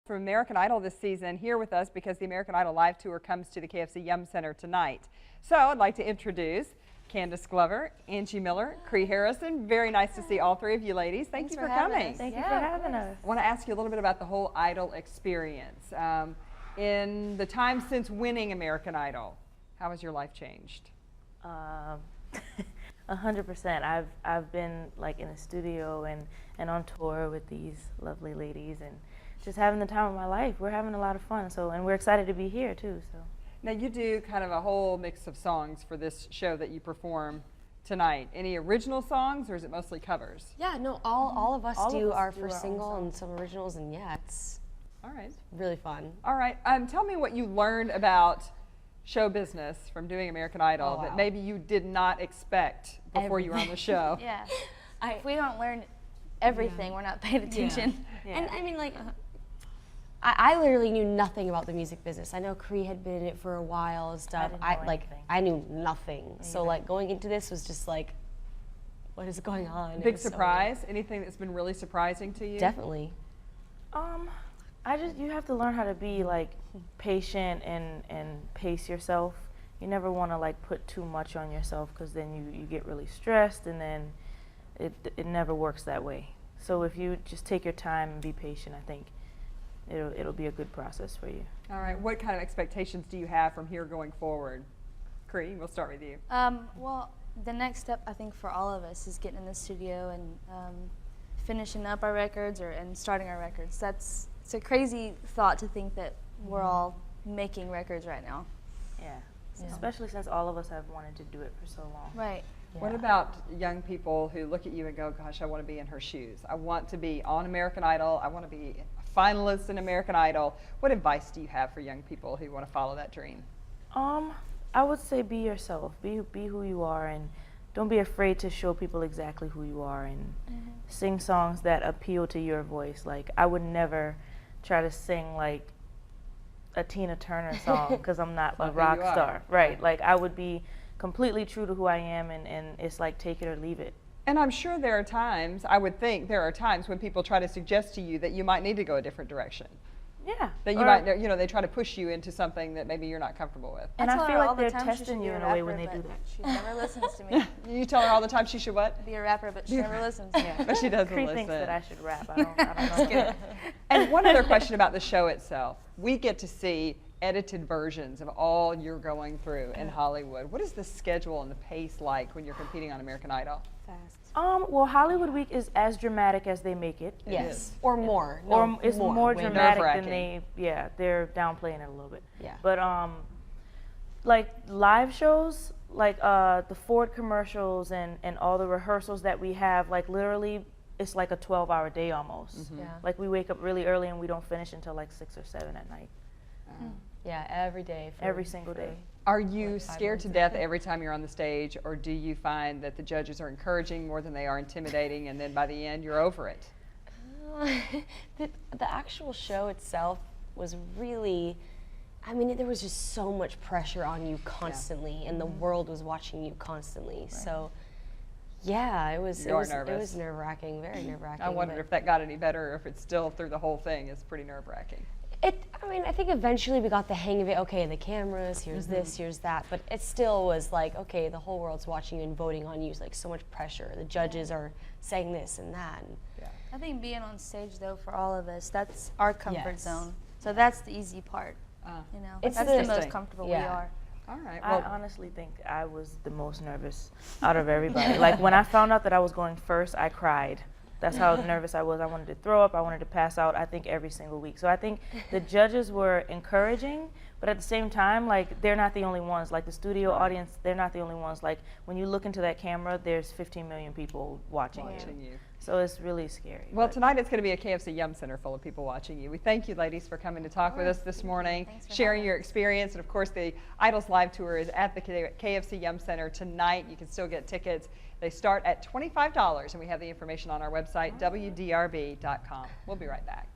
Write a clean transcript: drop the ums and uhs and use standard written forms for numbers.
From American Idol this season here with us because the American Idol Live Tour comes to the KFC Yum Center tonight. So I'd like to introduce Candice Glover, Angie Miller, Kree Harrison. Very nice to see all three of you ladies. Thank you for coming. Thank you for having us. I want to ask you a little bit about the whole Idol experience. In the time since winning American Idol, how has your life changed? 100%. I've been like in the studio and on tour with these lovely ladies and just having the time of my life. We're having a lot of fun, and we're excited to be here too. So now you do kind of a whole mix of songs for this show that you perform tonight. Any original songs, or is it mostly covers? Yeah, no, all of us do our first single and some originals, and yeah, it's all right, really fun. All right, tell me what you learned about show business from doing American Idol that maybe you did not expect before you were on the show. Yeah, if we don't learn everything, we're not paying attention. Yeah. And I mean, like, I literally knew nothing about the music business. I know Kree had been in it for a while and stuff. I knew nothing. So like going into this was just like, what is going on? Big surprise? Anything that's been really surprising to you? Definitely. you have to learn how to be like patient and pace yourself. You never want to like put too much on yourself because then you get really stressed, and then it never works that way. So if you just take your time and be patient, I think it'll be a good process for you. All right. What kind of expectations do you have from here going forward? Kree, we'll start with you. Well, the next step I think for all of us is getting in the studio and finishing up our records and starting our records. It's a crazy thought to think that we're all making records right now. Yeah. Especially since all of us have wanted to do it for so long. Right. Yeah. What about young people who look at you and go, gosh, I want to be in her shoes. I want to be on American Idol. I want to be a finalist in American Idol. What advice do you have for young people who want to follow that dream? I would say be yourself. Be who you are, and don't be afraid to show people exactly who you are, and sing songs that appeal to your voice. Like, I would never try to sing like a Tina Turner song because I'm not a rock star. Right. Like, I would be completely true to who I am, and it's like take it or leave it. And I'm sure there are times, I would think there are times when people try to suggest to you that you might need to go a different direction. Yeah. That you might, they try to push you into something that maybe you're not comfortable with. And I feel like they're testing you in a way when they do that. She never listens to me. You tell her all the time she should what? Be a rapper, but she never listens. Yeah. But she doesn't Kree listen. thinks that I should rap. I don't know. And one other question about the show itself. We get to see edited versions of all you're going through in Hollywood. What is the schedule and the pace like when you're competing on American Idol? Fast. Well, Hollywood Week is as dramatic as they make it. Yes. Or more. Or it's more dramatic nerve-wracking. than they're downplaying it a little bit. Yeah. But like live shows, like the Ford commercials and all the rehearsals that we have, like literally it's like a 12-hour day almost. Yeah. Like we wake up really early and we don't finish until like 6 or 7 at night. Yeah, every day. Every single day. Are you scared to death every time you're on the stage, or do you find that the judges are encouraging more than they are intimidating, and then by the end you're over it? The actual show itself was really, I mean, there was just so much pressure on you constantly, and the world was watching you constantly. Right. So, yeah, it was nerve-wracking, very nerve-wracking. I wondered if that got any better, or if it's still through the whole thing is pretty nerve-wracking. I mean, I think eventually we got the hang of it. Okay, the cameras, here's this, here's that. But it still was like, okay, the whole world's watching you and voting on you. It's like so much pressure. The judges are saying this and that. And I think being on stage, though, for all of us, that's our comfort zone. So that's the easy part. That's the most comfortable we are. All right. Well, I honestly think I was the most nervous out of everybody. Like when I found out that I was going first, I cried. That's how nervous I was. I wanted to throw up. I wanted to pass out, I think, every single week. So I think the judges were encouraging, but at the same time, like, they're not the only ones. Like, the studio audience, they're not the only ones. Like, when you look into that camera, there's 15 million people watching you. So it's really scary. Well, tonight it's going to be a KFC Yum Center full of people watching you. We thank you, ladies, for coming to talk with us this morning, sharing your experience. And, of course, the Idols Live Tour is at the KFC Yum Center tonight. You can still get tickets. They start at $25, and we have the information on our website, WDRB.com. We'll be right back.